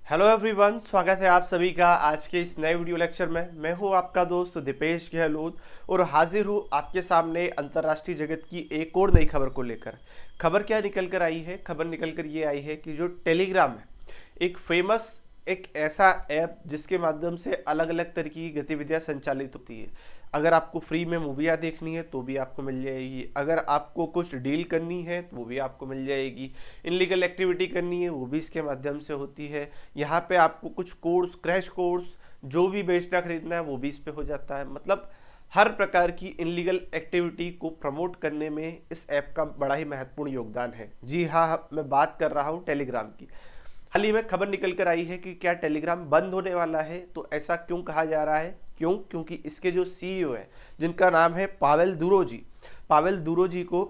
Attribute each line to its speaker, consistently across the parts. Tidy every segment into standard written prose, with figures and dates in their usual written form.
Speaker 1: Hello everyone, स्वागत है आप सभी का आज के इस नए वीडियो लेक्चर में। मैं हूं आपका दोस्त दीपेश गहलोत और हाजिर हूं आपके सामने अंतर्राष्ट्रीय जगत की एक और नई खबर को लेकर। खबर क्या निकल कर आई है? खबर निकल कर ये आई है कि जो टेलीग्राम है, एक फेमस एक ऐसा ऐप जिसके माध्यम से अलग अलग तरह की गतिविधियां संचालित होती है। अगर आपको फ्री में मूवियाँ देखनी है तो भी आपको मिल जाएगी, अगर आपको कुछ डील करनी है तो वो भी आपको मिल जाएगी, इनलीगल एक्टिविटी करनी है वो भी इसके माध्यम से होती है। यहाँ पे आपको कुछ कोर्स, क्रैश कोर्स, जो भी बेचना खरीदना है वो भी इस पे हो जाता है। मतलब हर प्रकार की इनलीगल एक्टिविटी को प्रमोट करने में इस ऐप का बड़ा ही महत्वपूर्ण योगदान है। जी हाँ, मैं बात कर रहा हूँ टेलीग्राम की। हाल ही में खबर निकल कर आई है कि क्या टेलीग्राम बंद होने वाला है। तो ऐसा क्यों कहा जा रहा है? क्योंकि इसके जो सीईओ है, जिनका नाम है पावेल दुरोजी को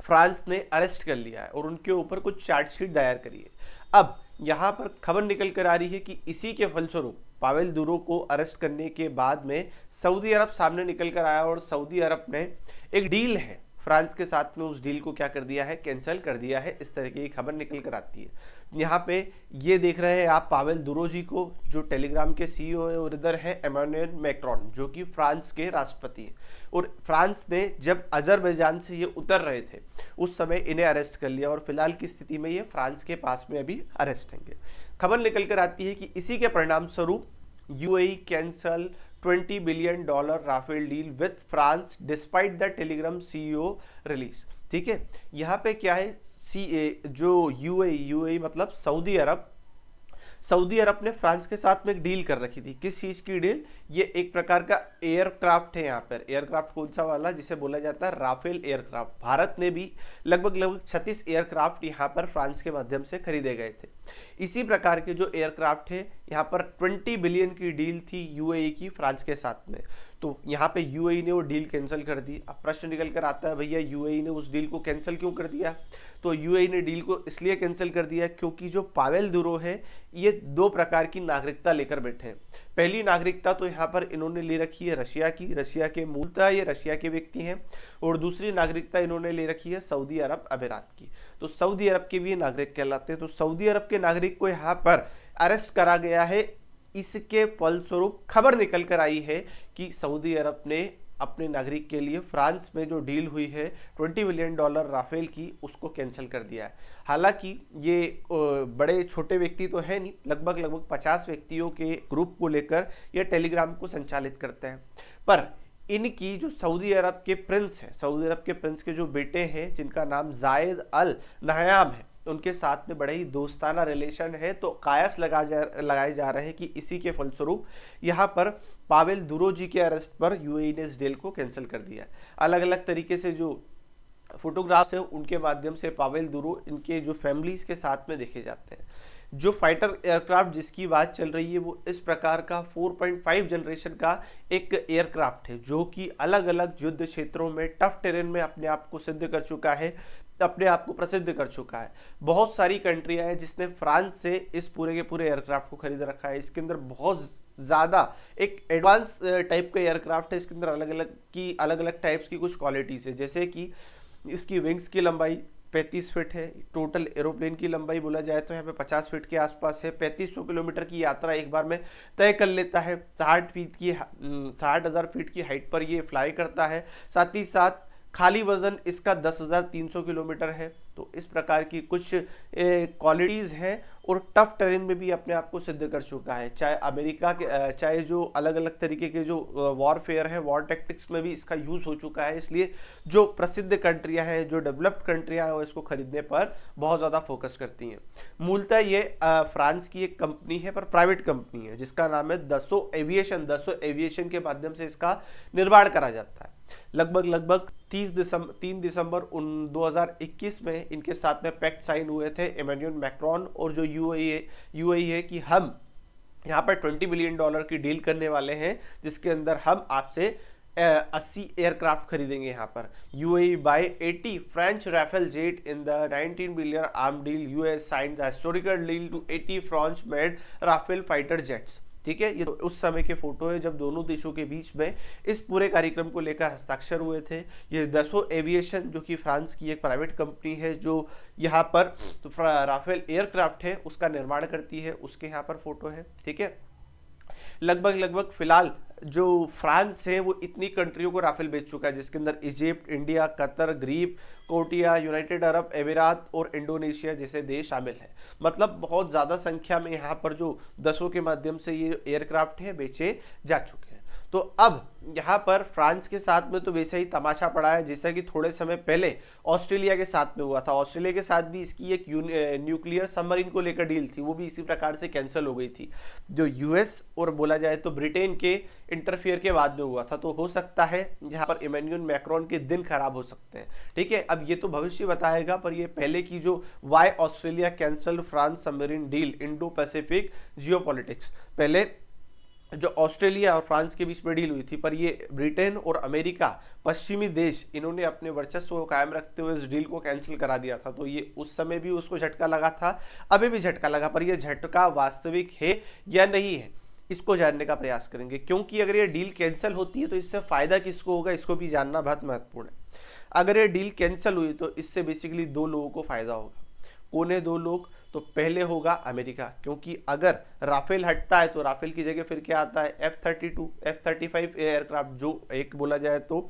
Speaker 1: फ्रांस ने अरेस्ट कर लिया है और उनके ऊपर कुछ चार्जशीट दायर करी है। अब यहाँ पर खबर निकल कर आ रही है कि इसी के फलस्वरूप पावेल दुरो को अरेस्ट करने के बाद में सऊदी अरब सामने निकल कर आया और सऊदी अरब ने एक डील है फ्रांस के साथ में, उस डील को क्या कर दिया है, कैंसिल कर दिया है। इस तरह की खबर निकल कर आती है। यहाँ पे ये देख रहे हैं आप पावेल दुरोजी को, जो टेलीग्राम के सीईओ है, और इधर है एमानुएल मैक्रोन जो कि फ्रांस के राष्ट्रपति हैं। और फ्रांस ने जब अजरबैजान से ये उतर रहे थे उस समय इन्हें अरेस्ट कर लिया और फिलहाल की स्थिति में ये फ्रांस के पास में अभी अरेस्ट होंगे। खबर निकल कर आती है कि इसी के परिणाम स्वरूप UAE cancel $20 billion Rafale deal with France despite the Telegram CEO release. ठीक है, यहाँ पे क्या है, जो यूएई मतलब सऊदी अरब ने फ्रांस के साथ में एक डील कर रखी थी। किस चीज की डील? ये एक प्रकार का एयरक्राफ्ट है। यहाँ पर एयरक्राफ्ट कौन सा वाला, जिसे बोला जाता है राफेल एयरक्राफ्ट। भारत ने भी लगभग 36 एयरक्राफ्ट यहाँ पर फ्रांस के माध्यम से खरीदे गए थे। इसी प्रकार के जो एयरक्राफ्ट है, यहाँ पर 20 बिलियन की डील थी यूएई की फ्रांस के साथ में। तो यहाँ पे यूएई ने वो डील कैंसिल कर दी। अब प्रश्न निकल कर आता है, भैया यूएई ने उस डील को कैंसिल क्यों कर दिया? तो यूएई ने डील को इसलिए कैंसिल कर दिया क्योंकि जो पावेल दुरो है, ये दो प्रकार की नागरिकता लेकर बैठे हैं। पहली नागरिकता तो यहाँ पर इन्होंने ले रखी है रशिया के मूलतः ये रशिया के व्यक्ति हैं, और दूसरी नागरिकता इन्होंने ले रखी है सऊदी अरब अमीरात की। तो सऊदी अरब के भी ये नागरिक कहलाते हैं। तो सऊदी अरब के नागरिक को यहाँ पर अरेस्ट करा गया है। इसके फलस्वरूप खबर निकल कर आई है कि सऊदी अरब ने अपने नागरिक के लिए फ्रांस में जो डील हुई है $20 बिलियन राफेल की, उसको कैंसिल कर दिया है। हालांकि ये बड़े छोटे व्यक्ति तो है नहीं, लगभग 50 व्यक्तियों के ग्रुप को लेकर यह टेलीग्राम को संचालित करते हैं। पर इनकी जो सऊदी अरब के प्रिंस के जो बेटे हैं, जिनका नाम जायद अल नहयाम है, उनके साथ में बड़े ही दोस्ताना रिलेशन है। तो कायस लगाए जा रहे हैं कि इसी के फलस्वरूप यहाँ पर पावेल दुरोजी के अरेस्ट पर यूएई ने इस डील को कैंसिल कर दिया। अलग अलग तरीके से जो फोटोग्राफ्स है उनके माध्यम से पावेल दुरो इनके जो फैमिलीज के साथ में देखे जाते हैं। जो फाइटर एयरक्राफ्ट जिसकी बात चल रही है वो इस प्रकार का 4.5 जनरेशन का एक एयरक्राफ्ट है, जो कि अलग अलग युद्ध क्षेत्रों में टफ टेरेन में अपने आप को सिद्ध कर चुका है, अपने आप को प्रसिद्ध कर चुका है। बहुत सारी कंट्रियां हैं जिसने फ्रांस से इस पूरे के पूरे एयरक्राफ्ट को खरीद रखा है। इसके अंदर बहुत ज़्यादा एक एडवांस टाइप का एयरक्राफ्ट है। इसके अंदर अलग अलग टाइप्स की कुछ क्वालिटीज़ है, जैसे कि इसकी विंग्स की लंबाई 35 फीट है। टोटल एरोप्लेन की लंबाई बोला जाए तो यहाँ पे 50 फीट के आसपास है। 3500 किलोमीटर की यात्रा एक बार में तय कर लेता है। 60,000 फीट की हाइट पर ये फ्लाई करता है। साथ ही साथ खाली वजन इसका 10,300 किलोमीटर है। तो इस प्रकार की कुछ क्वालिटीज़ हैं और टफ टेरेन में भी अपने आप को सिद्ध कर चुका है। चाहे अमेरिका के चाहे जो अलग अलग तरीके के जो वॉरफेयर है, वॉर टैक्टिक्स में भी इसका यूज़ हो चुका है। इसलिए जो प्रसिद्ध कंट्रियां हैं, जो डेवलप्ड कंट्रियां हैं, वो इसको खरीदने पर बहुत ज़्यादा फोकस करती हैं। मूलतः ये फ्रांस की एक कंपनी है, पर प्राइवेट कंपनी है, जिसका नाम है दसो एविएशन के माध्यम से इसका निर्माण करा जाता है। लगभग 3 दिसंबर 2021 में इनके साथ में पैक्ट साइन हुए थे एमानुएल मैक्रोन और जो यूएई है कि हम यहाँ पर $20 बिलियन की डील करने वाले हैं, जिसके अंदर हम आपसे 80 एयरक्राफ्ट खरीदेंगे। यहाँ पर UAE buy 80 French Rafale jet in the 19 billion arm deal. US signed the historical deal to 80 French made Rafale fighter jets. ठीक है, ये तो उस समय के फोटो है जब दोनों देशों के बीच में इस पूरे कार्यक्रम को लेकर हस्ताक्षर हुए थे। ये दसो एविएशन जो कि फ्रांस की एक प्राइवेट कंपनी है जो यहाँ पर तो राफेल एयरक्राफ्ट है उसका निर्माण करती है, उसके यहाँ पर फोटो है। ठीक है, लगभग फिलहाल जो फ्रांस है वो इतनी कंट्रियों को राफेल बेच चुका है, जिसके अंदर इजिप्ट, इंडिया, कतर, ग्रीक, कोटिया, यूनाइटेड अरब एमिरात और इंडोनेशिया जैसे देश शामिल हैं। मतलब बहुत ज़्यादा संख्या में यहाँ पर जो दसों के माध्यम से ये एयरक्राफ्ट है बेचे जा चुके हैं। तो अब यहाँ पर फ्रांस के साथ में तो वैसे ही तमाशा पड़ा है जैसा कि थोड़े समय पहले ऑस्ट्रेलिया के साथ में हुआ था। ऑस्ट्रेलिया के साथ भी इसकी एक न्यूक्लियर सबमरीन को लेकर डील थी, वो भी इसी प्रकार से कैंसिल हो गई थी, जो यूएस और बोला जाए तो ब्रिटेन के इंटरफियर के बाद में हुआ था। तो हो सकता है यहाँ पर इमैनुअल मैक्रोन के दिन खराब हो सकते हैं। ठीक है, अब ये तो भविष्य बताएगा, पर ये पहले की जो why Australia cancel France submarine deal Indo Pacific geopolitics, पहले जो ऑस्ट्रेलिया और फ्रांस के बीच में डील हुई थी, पर ये ब्रिटेन और अमेरिका पश्चिमी देश इन्होंने अपने वर्चस्व को कायम रखते हुए इस डील को कैंसिल करा दिया था। तो ये उस समय भी उसको झटका लगा था, अभी भी झटका लगा, पर ये झटका वास्तविक है या नहीं है इसको जानने का प्रयास करेंगे, क्योंकि अगर ये डील कैंसिल होती है तो इससे फायदा किसको होगा इसको भी जानना बहुत महत्वपूर्ण है। अगर ये डील कैंसिल हुई तो इससे बेसिकली दो लोगों को फायदा होगा। कौन है दो लोग? तो पहले होगा अमेरिका, क्योंकि अगर राफेल हटता है तो राफेल की जगह फिर क्या आता है F-32, F-35 एयरक्राफ्ट, जो एक बोला जाए तो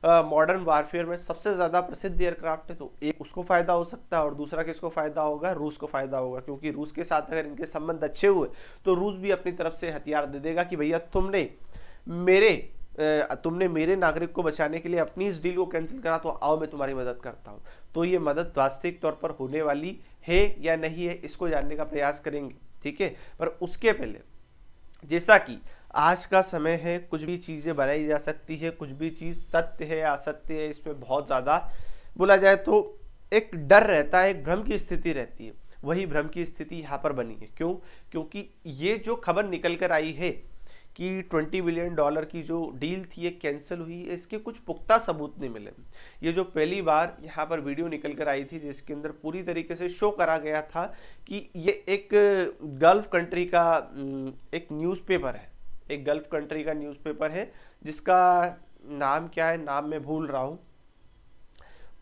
Speaker 1: मॉडर्न वारफेयर में सबसे ज्यादा प्रसिद्ध एयरक्राफ्ट है। तो एक उसको फायदा हो सकता है और दूसरा किसको फायदा होगा? रूस को फायदा होगा, क्योंकि रूस के साथ अगर इनके संबंध अच्छे हुए तो रूस भी अपनी तरफ से हथियार दे देगा कि भैया तुमने मेरे नागरिक को बचाने के लिए अपनी इस डील को कैंसिल करा, तो आओ मैं तुम्हारी मदद करता हूं। तो ये मदद वास्तविक तौर पर होने वाली है या नहीं है इसको जानने का प्रयास करेंगे। ठीक है, पर उसके पहले जैसा कि आज का समय है, कुछ भी चीजें बनाई जा सकती है, कुछ भी चीज सत्य है या असत्य है इसमें बहुत ज्यादा बोला जाए तो एक डर रहता है, एक भ्रम की स्थिति रहती है। वही भ्रम की स्थिति यहाँ पर बनी है। क्यों? क्योंकि ये जो खबर निकल कर आई है कि $20 बिलियन की जो डील थी ये कैंसिल हुई, इसके कुछ पुख्ता सबूत नहीं मिले। ये जो पहली बार यहाँ पर वीडियो निकल कर आई थी जिसके अंदर पूरी तरीके से शो करा गया था कि ये एक गल्फ कंट्री का एक न्यूज़पेपर है, एक गल्फ कंट्री का न्यूज़पेपर है जिसका नाम क्या है, नाम मैं भूल रहा हूँ,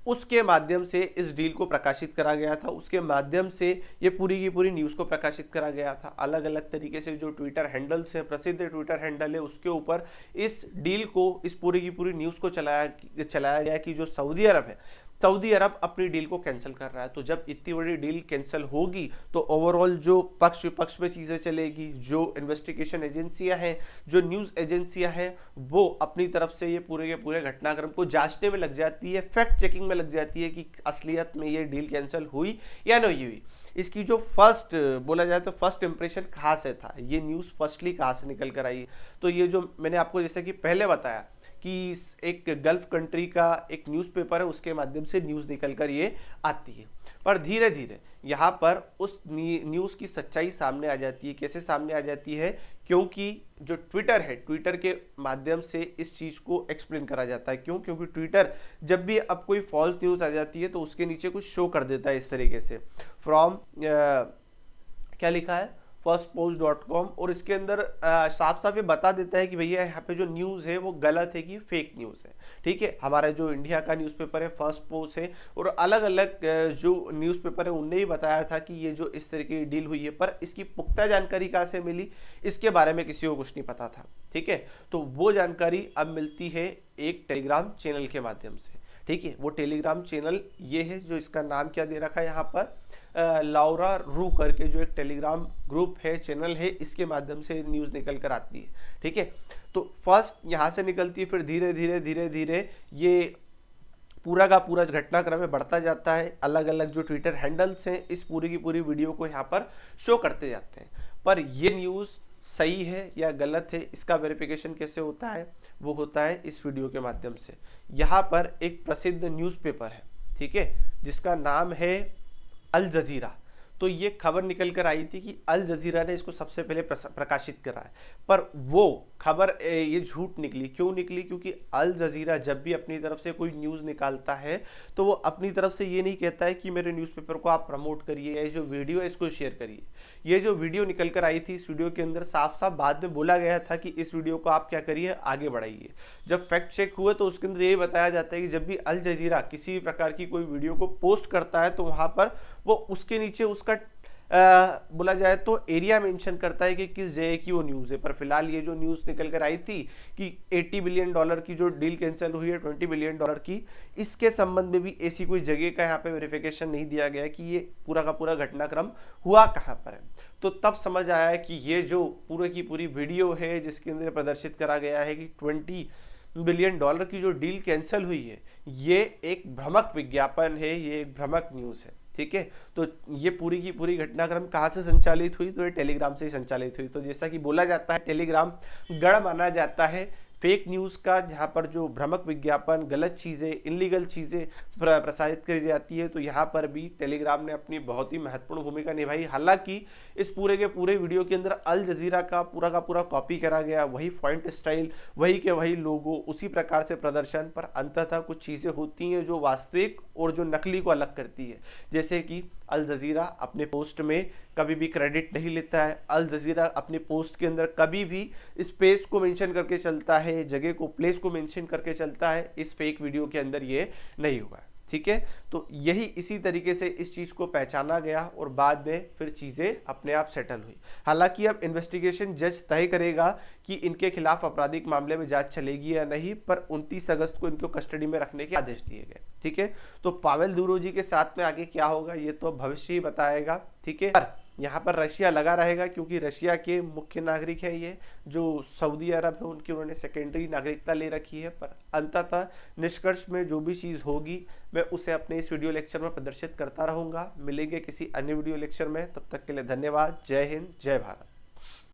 Speaker 1: उसके माध्यम से इस डील को प्रकाशित करा गया था। उसके माध्यम से ये पूरी की पूरी न्यूज़ को प्रकाशित करा गया था। अलग अलग तरीके से जो ट्विटर हैंडल्स है, प्रसिद्ध ट्विटर हैंडल है, उसके ऊपर इस डील को, इस पूरी की पूरी न्यूज़ को चलाया गया कि जो सऊदी अरब है, सऊदी अरब अपनी डील को कैंसिल कर रहा है। तो जब इतनी बड़ी डील कैंसिल होगी तो ओवरऑल जो पक्ष विपक्ष में चीज़ें चलेगी, जो इन्वेस्टिगेशन एजेंसियां हैं, जो न्यूज़ एजेंसियां हैं, वो अपनी तरफ से ये पूरे के पूरे घटनाक्रम को जांचने में लग जाती है, फैक्ट चेकिंग में लग जाती है कि असलियत में ये डील कैंसिल हुई या नहीं हुई। इसकी जो फर्स्ट बोला जाए तो फर्स्ट इंप्रेशन कहाँ से था, ये न्यूज़ फर्स्टली कहाँ से निकल कर आई? तो ये जो मैंने आपको जैसे कि पहले बताया कि एक गल्फ कंट्री का एक न्यूज़पेपर है, उसके माध्यम से न्यूज़ निकलकर ये आती है। पर धीरे धीरे यहाँ पर उस न्यूज़ की सच्चाई सामने आ जाती है। कैसे सामने आ जाती है? क्योंकि जो ट्विटर है, ट्विटर के माध्यम से इस चीज़ को एक्सप्लेन करा जाता है। क्यों? क्योंकि ट्विटर जब भी अब कोई फॉल्स न्यूज़ आ जाती है तो उसके नीचे कुछ शो कर देता है इस तरीके से, फ्रॉम क्या लिखा है, firstpost.com, और इसके अंदर साफ साफ ये बता देता है कि भैया यहाँ पे जो न्यूज़ है वो गलत है कि फेक न्यूज़ है। ठीक है, हमारा जो इंडिया का न्यूज़पेपर है फर्स्ट पोस्ट है, और अलग अलग जो न्यूज़पेपर है उनने ही बताया था कि ये जो इस तरीके की डील हुई है, पर इसकी पुख्ता जानकारी कहाँ से मिली इसके बारे में किसी को कुछ नहीं पता था। ठीक है, तो वो जानकारी अब मिलती है एक टेलीग्राम चैनल के माध्यम से। ठीक है, वो टेलीग्राम चैनल ये है, जो इसका नाम क्या दे रखा है यहाँ पर, लाउरा रू करके जो एक टेलीग्राम ग्रुप है, चैनल है, इसके माध्यम से न्यूज़ निकल कर आती है। ठीक है, तो फर्स्ट यहाँ से निकलती है, फिर धीरे धीरे ये पूरा का पूरा घटनाक्रम में बढ़ता जाता है। अलग अलग जो ट्विटर हैंडल्स हैं इस पूरी की पूरी वीडियो को यहाँ पर शो करते जाते हैं। पर ये न्यूज़ सही है या गलत है इसका वेरिफिकेशन कैसे होता है? वो होता है इस वीडियो के माध्यम से। यहाँ पर एक प्रसिद्ध न्यूज़पेपर है, ठीक है, जिसका नाम है अल जजीरा। तो ये खबर निकल कर आई थी कि अल जजीरा ने इसको सबसे पहले प्रकाशित करा है, पर वो खबर ये झूठ निकली। क्यों निकली? क्योंकि अल जजीरा जब भी अपनी तरफ से कोई न्यूज़ निकालता है तो वो अपनी तरफ से ये नहीं कहता है कि मेरे न्यूज़पेपर को आप प्रमोट करिए, ये जो वीडियो है इसको शेयर करिए। ये जो वीडियो निकल कर आई थी, इस वीडियो के अंदर साफ साफ बाद में बोला गया था कि इस वीडियो को आप क्या करिए, आगे बढ़ाइए। जब फैक्ट चेक हुए तो उसके अंदर यही बताया जाता है कि जब भी अल जजीरा किसी भी प्रकार की कोई वीडियो को पोस्ट करता है तो वहां पर वो उसके नीचे उसका बोला जाए तो एरिया मेंशन करता है कि किस जगह की वो न्यूज़ है। पर फिलहाल ये जो न्यूज़ निकल कर आई थी कि $80 बिलियन की जो डील कैंसिल हुई है $20 बिलियन की, इसके संबंध में भी ऐसी कोई जगह का यहाँ पे वेरिफिकेशन नहीं दिया गया कि ये पूरा का पूरा घटनाक्रम हुआ कहाँ पर है। तो तब समझ आया कि ये जो पूरे की पूरी वीडियो है जिसके अंदर प्रदर्शित करा गया है कि $20 बिलियन की जो डील कैंसिल हुई है, ये एक भ्रामक विज्ञापन है, ये एक भ्रामक न्यूज़ है। ठीक है, तो ये पूरी की पूरी घटनाक्रम कहाँ से संचालित हुई? तो ये टेलीग्राम से ही संचालित हुई। तो जैसा कि बोला जाता है टेलीग्राम गढ़ माना जाता है फेक न्यूज़ का, जहाँ पर जो भ्रामक विज्ञापन, गलत चीज़ें, इलीगल चीज़ें प्रसारित करी जाती है। तो यहाँ पर भी टेलीग्राम ने अपनी बहुत ही महत्वपूर्ण भूमिका निभाई। हालांकि इस पूरे के पूरे वीडियो के अंदर अल जजीरा का पूरा कॉपी करा गया, वही फॉन्ट स्टाइल, वही के वही लोगो, उसी प्रकार से प्रदर्शन, पर अंततः कुछ चीज़ें होती हैं जो वास्तविक और जो नकली को अलग करती है। जैसे कि अल जजीरा अपने पोस्ट में कभी भी क्रेडिट नहीं लेता है, अल जजीरा अपने पोस्ट के अंदर कभी भी स्पेस को मेंशन करके चलता है, जगह को, प्लेस को मेंशन करके चलता है। इस फेक वीडियो के अंदर ये नहीं हुआ है। ठीक है, तो यही इसी तरीके से इस चीज़ को पहचाना गया और बाद में फिर चीज़ें अपने आप सेटल हुई। हालांकि अब इन्वेस्टिगेशन जज तय करेगा कि इनके खिलाफ आपराधिक मामले में जांच चलेगी या नहीं, पर 29 अगस्त को इनको कस्टडी में रखने के आदेश दिए गए। ठीक है, तो पावेल दुरोजी के साथ में आगे क्या होगा ये तो भविष्य ही बताएगा। ठीक है, पर यहाँ पर रशिया लगा रहेगा क्योंकि रशिया के मुख्य नागरिक है ये, जो सऊदी अरब है उनकी उन्होंने सेकेंडरी नागरिकता ले रखी है। पर अंततः निष्कर्ष में जो भी चीज़ होगी मैं उसे अपने इस वीडियो लेक्चर में प्रदर्शित करता रहूँगा। मिलेंगे किसी अन्य वीडियो लेक्चर में, तब तक के लिए धन्यवाद। जय हिंद, जय भारत।